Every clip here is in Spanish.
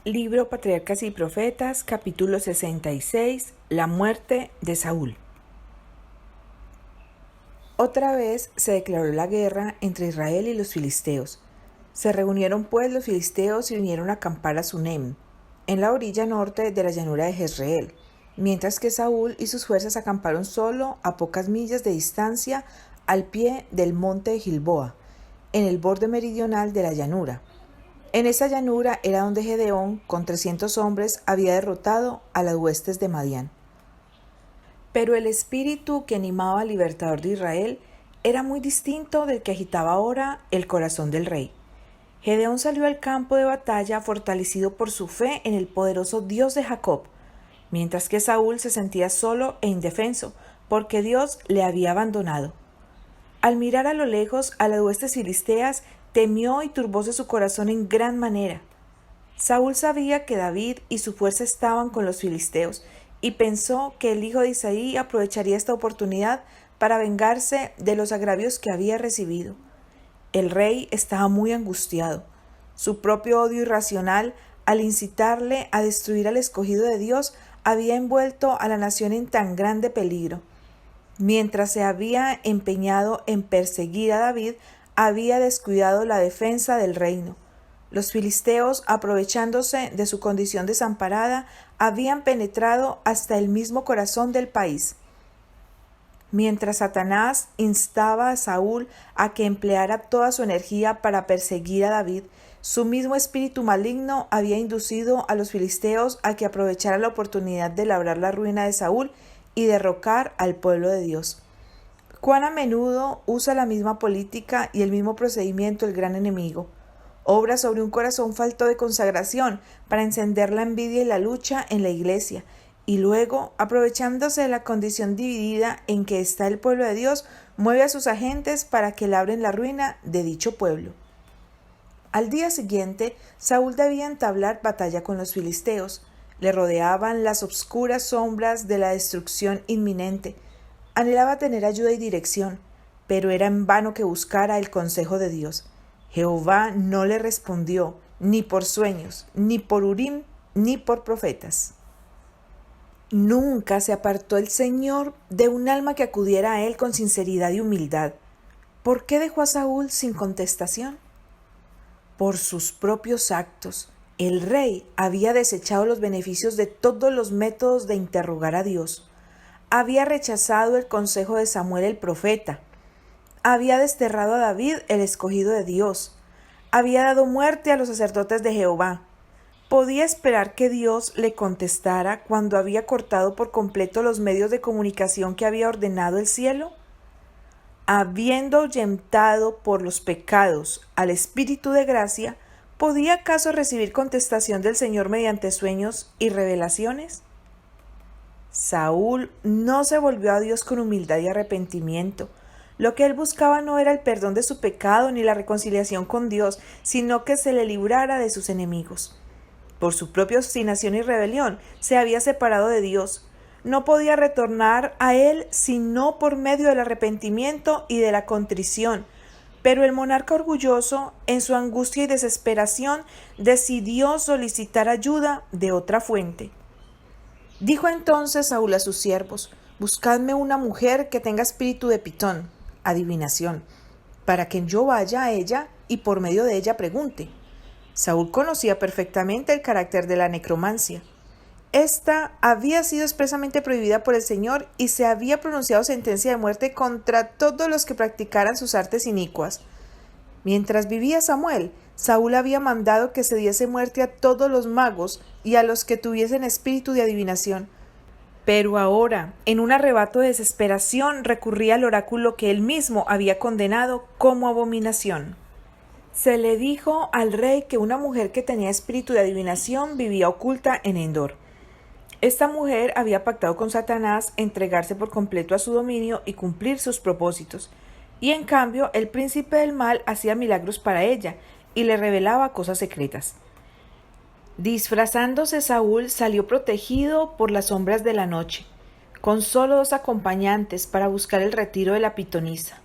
Libro Patriarcas y Profetas, capítulo 66, la muerte de Saúl. Otra vez se declaró la guerra entre Israel y los filisteos. Se reunieron pues los filisteos y vinieron a acampar a Sunem, en la orilla norte de la llanura de Jezreel, mientras que Saúl y sus fuerzas acamparon solo a pocas millas de distancia al pie del monte de Gilboa, en el borde meridional de la llanura. En esa llanura era donde Gedeón, con 300 hombres, había derrotado a las huestes de Madián. Pero el espíritu que animaba al libertador de Israel era muy distinto del que agitaba ahora el corazón del rey. Gedeón salió al campo de batalla fortalecido por su fe en el poderoso Dios de Jacob, mientras que Saúl se sentía solo e indefenso, porque Dios le había abandonado. Al mirar a lo lejos a las huestes filisteas, temió y turbóse su corazón en gran manera. Saúl sabía que David y su fuerza estaban con los filisteos, y pensó que el hijo de Isaí aprovecharía esta oportunidad para vengarse de los agravios que había recibido. El rey estaba muy angustiado. Su propio odio irracional, al incitarle a destruir al escogido de Dios, había envuelto a la nación en tan grande peligro. Mientras se había empeñado en perseguir a David, había descuidado la defensa del reino. Los filisteos, aprovechándose de su condición desamparada, habían penetrado hasta el mismo corazón del país. Mientras Satanás instaba a Saúl a que empleara toda su energía para perseguir a David, su mismo espíritu maligno había inducido a los filisteos a que aprovecharan la oportunidad de labrar la ruina de Saúl y derrocar al pueblo de Dios. Cuán a menudo usa la misma política y el mismo procedimiento el gran enemigo. Obra sobre un corazón falto de consagración para encender la envidia y la lucha en la iglesia, y luego, aprovechándose de la condición dividida en que está el pueblo de Dios, mueve a sus agentes para que labren la ruina de dicho pueblo. Al día siguiente, Saúl debía entablar batalla con los filisteos. Le rodeaban las obscuras sombras de la destrucción inminente. Anhelaba tener ayuda y dirección, pero era en vano que buscara el consejo de Dios. Jehová no le respondió, ni por sueños, ni por Urim, ni por profetas. Nunca se apartó el Señor de un alma que acudiera a él con sinceridad y humildad. ¿Por qué dejó a Saúl sin contestación? Por sus propios actos. El rey había desechado los beneficios de todos los métodos de interrogar a Dios. Había rechazado el consejo de Samuel el profeta. Había desterrado a David, el escogido de Dios. Había dado muerte a los sacerdotes de Jehová. ¿Podía esperar que Dios le contestara cuando había cortado por completo los medios de comunicación que había ordenado el cielo? Habiendo ahuyentado por los pecados al Espíritu de gracia, ¿podía acaso recibir contestación del Señor mediante sueños y revelaciones? Saúl no se volvió a Dios con humildad y arrepentimiento. Lo que él buscaba no era el perdón de su pecado ni la reconciliación con Dios, sino que se le librara de sus enemigos. Por su propia obstinación y rebelión se había separado de Dios. No podía retornar a él sino por medio del arrepentimiento y de la contrición. Pero el monarca orgulloso, en su angustia y desesperación, decidió solicitar ayuda de otra fuente. Dijo entonces Saúl a sus siervos: buscadme una mujer que tenga espíritu de pitón, adivinación, para que yo vaya a ella y por medio de ella pregunte. Saúl conocía perfectamente el carácter de la necromancia. Esta había sido expresamente prohibida por el Señor y se había pronunciado sentencia de muerte contra todos los que practicaran sus artes inicuas. Mientras vivía Samuel, Saúl había mandado que se diese muerte a todos los magos y a los que tuviesen espíritu de adivinación. Pero ahora, en un arrebato de desesperación, recurría al oráculo que él mismo había condenado como abominación. Se le dijo al rey que una mujer que tenía espíritu de adivinación vivía oculta en Endor. Esta mujer había pactado con Satanás entregarse por completo a su dominio y cumplir sus propósitos, y en cambio el príncipe del mal hacía milagros para ella y le revelaba cosas secretas. Disfrazándose, Saúl salió protegido por las sombras de la noche, con solo 2 acompañantes para buscar el retiro de la pitonisa.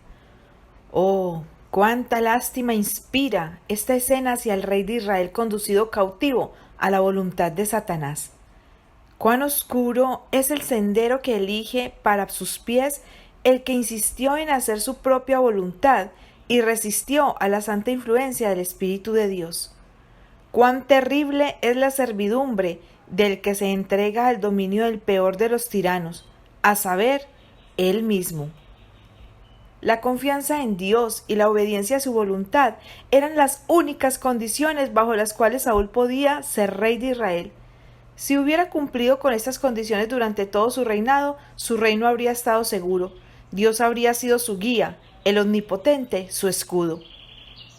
Oh, Cuánta lástima inspira esta escena hacia el rey de Israel conducido cautivo a la voluntad de Satanás. Cuán oscuro es el sendero que elige para sus pies el que insistió en hacer su propia voluntad y resistió a la santa influencia del Espíritu de Dios. Cuán terrible es la servidumbre del que se entrega al dominio del peor de los tiranos, a saber, él mismo. La confianza en Dios y la obediencia a su voluntad eran las únicas condiciones bajo las cuales Saúl podía ser rey de Israel. Si hubiera cumplido con estas condiciones durante todo su reinado, su reino habría estado seguro. Dios habría sido su guía, el Omnipotente su escudo.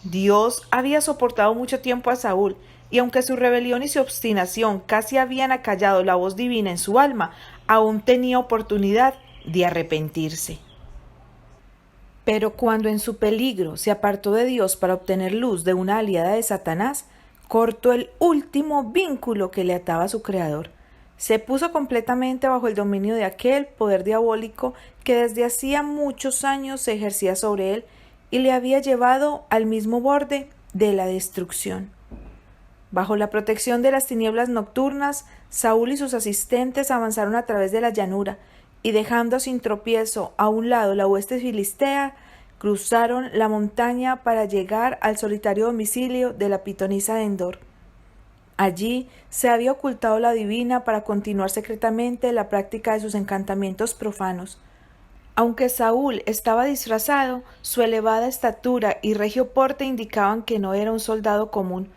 Dios había soportado mucho tiempo a Saúl, y aunque su rebelión y su obstinación casi habían acallado la voz divina en su alma, aún tenía oportunidad de arrepentirse. Pero cuando en su peligro se apartó de Dios para obtener luz de una aliada de Satanás, cortó el último vínculo que le ataba a su Creador. Se puso completamente bajo el dominio de aquel poder diabólico que desde hacía muchos años se ejercía sobre él y le había llevado al mismo borde de la destrucción. Bajo la protección de las tinieblas nocturnas, Saúl y sus asistentes avanzaron a través de la llanura y dejando sin tropiezo a un lado la hueste filistea, cruzaron la montaña para llegar al solitario domicilio de la pitonisa de Endor. Allí se había ocultado la divina para continuar secretamente la práctica de sus encantamientos profanos. Aunque Saúl estaba disfrazado, su elevada estatura y regio porte indicaban que no era un soldado común.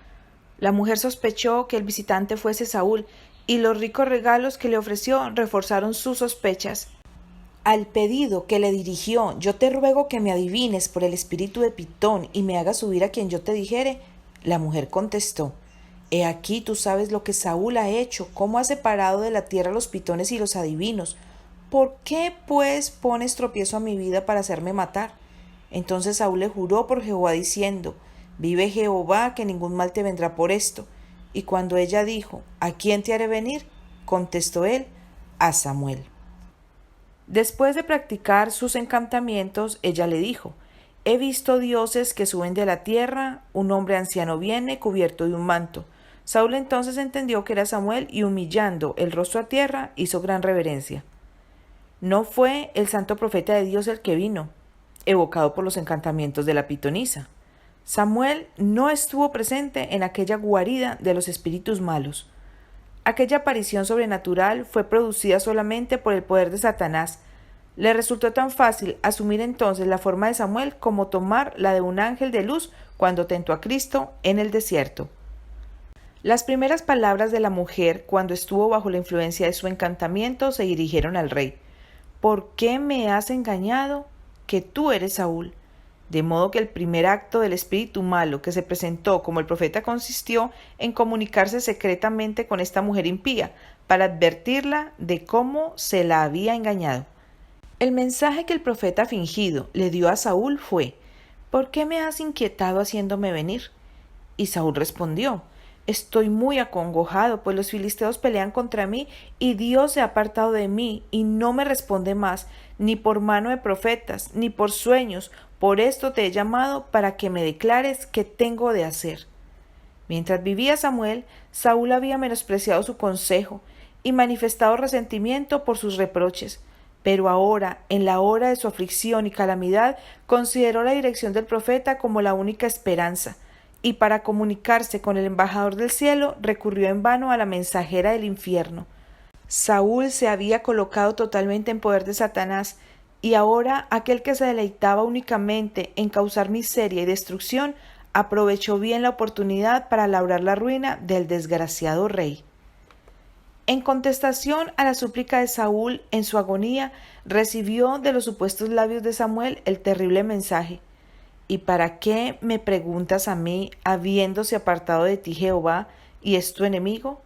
La mujer sospechó que el visitante fuese Saúl, y los ricos regalos que le ofreció reforzaron sus sospechas. Al pedido que le dirigió, yo te ruego que me adivines por el espíritu de Pitón y me hagas subir a quien yo te dijere, la mujer contestó, he aquí tú sabes lo que Saúl ha hecho, cómo ha separado de la tierra los pitones y los adivinos. ¿Por qué, pues, pones tropiezo a mi vida para hacerme matar? Entonces Saúl le juró por Jehová diciendo, vive Jehová, que ningún mal te vendrá por esto. Y cuando ella dijo, ¿a quién te haré venir? Contestó él, a Samuel. Después de practicar sus encantamientos, ella le dijo, he visto dioses que suben de la tierra, un hombre anciano viene cubierto de un manto. Saúl entonces entendió que era Samuel y humillando el rostro a tierra hizo gran reverencia. No fue el santo profeta de Dios el que vino, evocado por los encantamientos de la pitonisa. Samuel no estuvo presente en aquella guarida de los espíritus malos. Aquella aparición sobrenatural fue producida solamente por el poder de Satanás. Le resultó tan fácil asumir entonces la forma de Samuel como tomar la de un ángel de luz cuando tentó a Cristo en el desierto. Las primeras palabras de la mujer cuando estuvo bajo la influencia de su encantamiento se dirigieron al rey. ¿Por qué me has engañado? Que tú eres Saúl. De modo que el primer acto del espíritu malo que se presentó como el profeta consistió en comunicarse secretamente con esta mujer impía para advertirla de cómo se la había engañado. El mensaje que el profeta fingido le dio a Saúl fue: ¿por qué me has inquietado haciéndome venir? Y Saúl respondió: estoy muy acongojado, pues los filisteos pelean contra mí, y Dios se ha apartado de mí, y no me responde más, ni por mano de profetas, ni por sueños. Por esto te he llamado, para que me declares qué tengo de hacer. Mientras vivía Samuel, Saúl había menospreciado su consejo, y manifestado resentimiento por sus reproches. Pero ahora, en la hora de su aflicción y calamidad, consideró la dirección del profeta como la única esperanza, y para comunicarse con el embajador del cielo recurrió en vano a la mensajera del infierno. Saúl se había colocado totalmente en poder de Satanás, y ahora aquel que se deleitaba únicamente en causar miseria y destrucción aprovechó bien la oportunidad para labrar la ruina del desgraciado rey. En contestación a la súplica de Saúl en su agonía, recibió de los supuestos labios de Samuel el terrible mensaje: ¿y para qué me preguntas a mí, habiéndose apartado de ti Jehová, y es tu enemigo?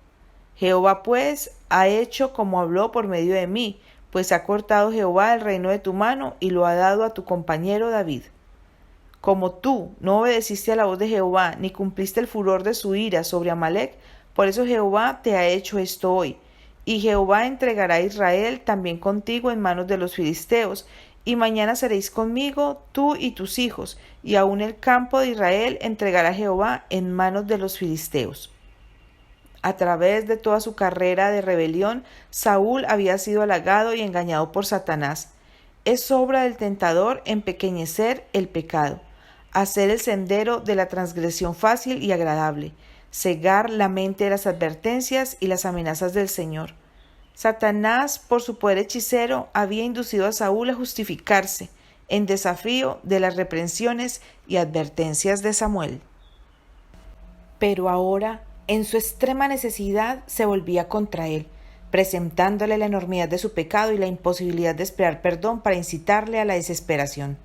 Jehová pues ha hecho como habló por medio de mí, pues ha cortado Jehová el reino de tu mano y lo ha dado a tu compañero David. Como tú no obedeciste a la voz de Jehová, ni cumpliste el furor de su ira sobre Amalec, por eso Jehová te ha hecho esto hoy. Y Jehová entregará a Israel también contigo en manos de los filisteos, y mañana seréis conmigo, tú y tus hijos, y aun el campo de Israel entregará Jehová en manos de los filisteos. A través de toda su carrera de rebelión, Saúl había sido halagado y engañado por Satanás. Es obra del tentador empequeñecer el pecado, hacer el sendero de la transgresión fácil y agradable, cegar la mente de las advertencias y las amenazas del Señor. Satanás, por su poder hechicero, había inducido a Saúl a justificarse en desafío de las reprensiones y advertencias de Samuel. Pero ahora, en su extrema necesidad, se volvía contra él, presentándole la enormidad de su pecado y la imposibilidad de esperar perdón para incitarle a la desesperación.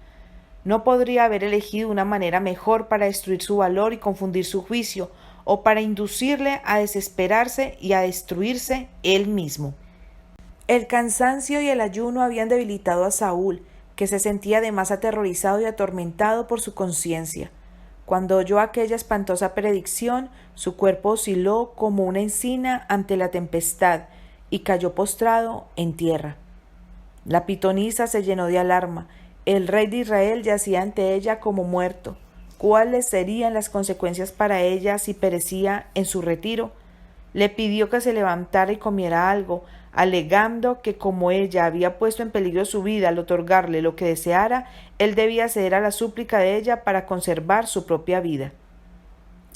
No podría haber elegido una manera mejor para destruir su valor y confundir su juicio, o para inducirle a desesperarse y a destruirse él mismo. El cansancio y el ayuno habían debilitado a Saúl, que se sentía además aterrorizado y atormentado por su conciencia. Cuando oyó aquella espantosa predicción, su cuerpo osciló como una encina ante la tempestad y cayó postrado en tierra. La pitonisa se llenó de alarma. El rey de Israel yacía ante ella como muerto. ¿Cuáles serían las consecuencias para ella si perecía en su retiro? Le pidió que se levantara y comiera algo, alegando que como ella había puesto en peligro su vida al otorgarle lo que deseara, él debía ceder a la súplica de ella para conservar su propia vida.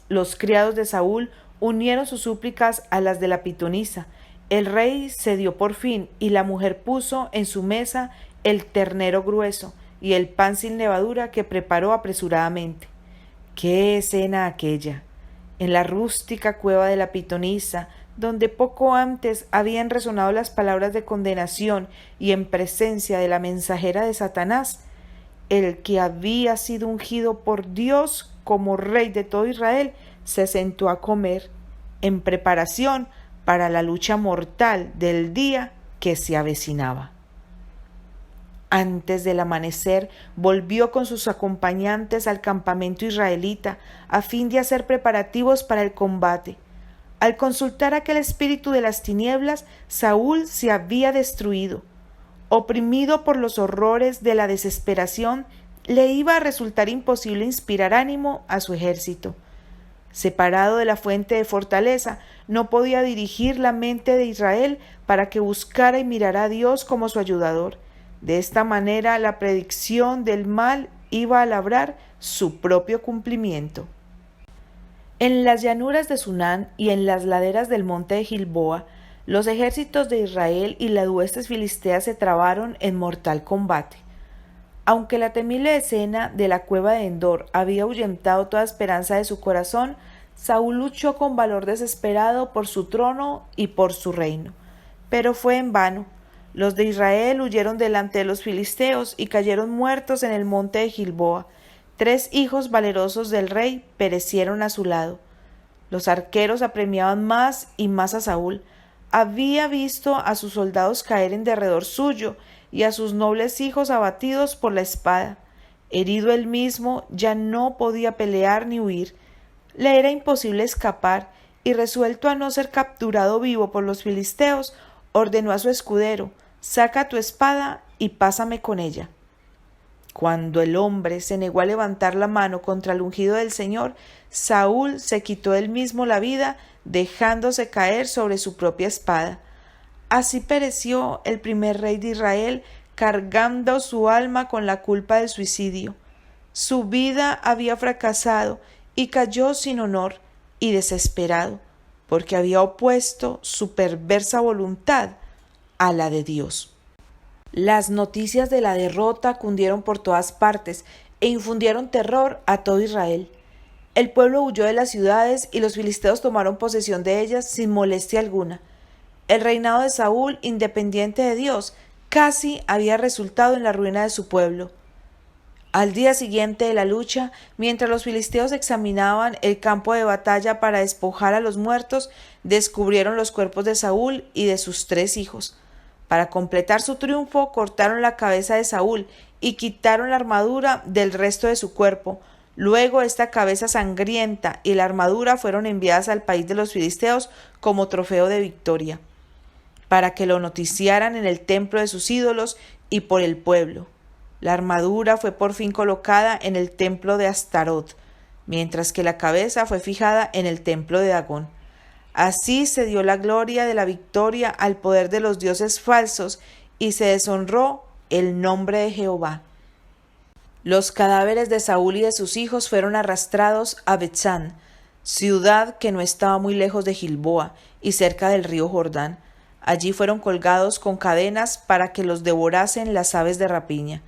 Los criados de Saúl unieron sus súplicas a las de la pitonisa. El rey cedió por fin, y la mujer puso en su mesa el ternero grueso y el pan sin levadura que preparó apresuradamente. ¡Qué escena aquella! En la rústica cueva de la pitonisa, donde poco antes habían resonado las palabras de condenación y en presencia de la mensajera de Satanás, el que había sido ungido por Dios como rey de todo Israel, se sentó a comer, en preparación para la lucha mortal del día que se avecinaba. Antes del amanecer, volvió con sus acompañantes al campamento israelita, a fin de hacer preparativos para el combate. Al consultar aquel espíritu de las tinieblas, Saúl se había destruido. Oprimido por los horrores de la desesperación, le iba a resultar imposible inspirar ánimo a su ejército. Separado de la fuente de fortaleza, no podía dirigir la mente de Israel para que buscara y mirara a Dios como su ayudador. De esta manera, la predicción del mal iba a labrar su propio cumplimiento. En las llanuras de Sunán y en las laderas del monte de Gilboa, los ejércitos de Israel y las huestes filisteas se trabaron en mortal combate. Aunque la temible escena de la cueva de Endor había ahuyentado toda esperanza de su corazón, Saúl luchó con valor desesperado por su trono y por su reino. Pero fue en vano. Los de Israel huyeron delante de los filisteos y cayeron muertos en el monte de Gilboa. 3 hijos valerosos del rey perecieron a su lado. Los arqueros apremiaban más y más a Saúl. Había visto a sus soldados caer en derredor suyo y a sus nobles hijos abatidos por la espada. Herido él mismo, ya no podía pelear ni huir. Le era imposible escapar, y resuelto a no ser capturado vivo por los filisteos, ordenó a su escudero: «Saca tu espada y pásame con ella». Cuando el hombre se negó a levantar la mano contra el ungido del Señor, Saúl se quitó él mismo la vida, dejándose caer sobre su propia espada. Así pereció el primer rey de Israel, cargando su alma con la culpa del suicidio. Su vida había fracasado y cayó sin honor y desesperado, porque había opuesto su perversa voluntad a la de Dios. Las noticias de la derrota cundieron por todas partes e infundieron terror a todo Israel. El pueblo huyó de las ciudades y los filisteos tomaron posesión de ellas sin molestia alguna. El reinado de Saúl, independiente de Dios, casi había resultado en la ruina de su pueblo. Al día siguiente de la lucha, mientras los filisteos examinaban el campo de batalla para despojar a los muertos, descubrieron los cuerpos de Saúl y de sus 3 hijos. Para completar su triunfo, cortaron la cabeza de Saúl y quitaron la armadura del resto de su cuerpo. Luego esta cabeza sangrienta y la armadura fueron enviadas al país de los filisteos como trofeo de victoria, para que lo noticiaran en el templo de sus ídolos y por el pueblo. La armadura fue por fin colocada en el templo de Astarot, mientras que la cabeza fue fijada en el templo de Dagón. Así se dio la gloria de la victoria al poder de los dioses falsos y se deshonró el nombre de Jehová. Los cadáveres de Saúl y de sus hijos fueron arrastrados a Betsán, ciudad que no estaba muy lejos de Gilboa y cerca del río Jordán. Allí fueron colgados con cadenas para que los devorasen las aves de rapiña.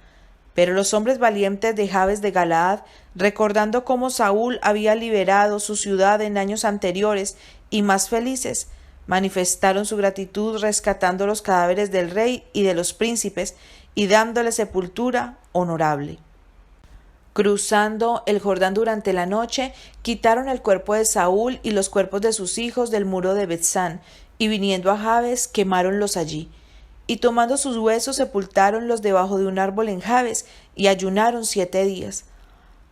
Pero los hombres valientes de Jabes de Galaad, recordando cómo Saúl había liberado su ciudad en años anteriores y más felices, manifestaron su gratitud rescatando los cadáveres del rey y de los príncipes y dándole sepultura honorable. Cruzando el Jordán durante la noche, quitaron el cuerpo de Saúl y los cuerpos de sus hijos del muro de Betsán, y viniendo a Jabes, quemáronlos allí. Y tomando sus huesos, sepultáronlos debajo de un árbol en Jabes, y ayunaron 7 días.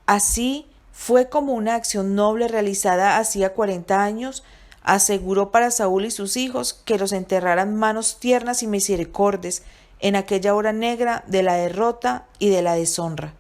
Así fue como una acción noble realizada hacía 40 años, aseguró para Saúl y sus hijos que los enterraran manos tiernas y misericordes en aquella hora negra de la derrota y de la deshonra.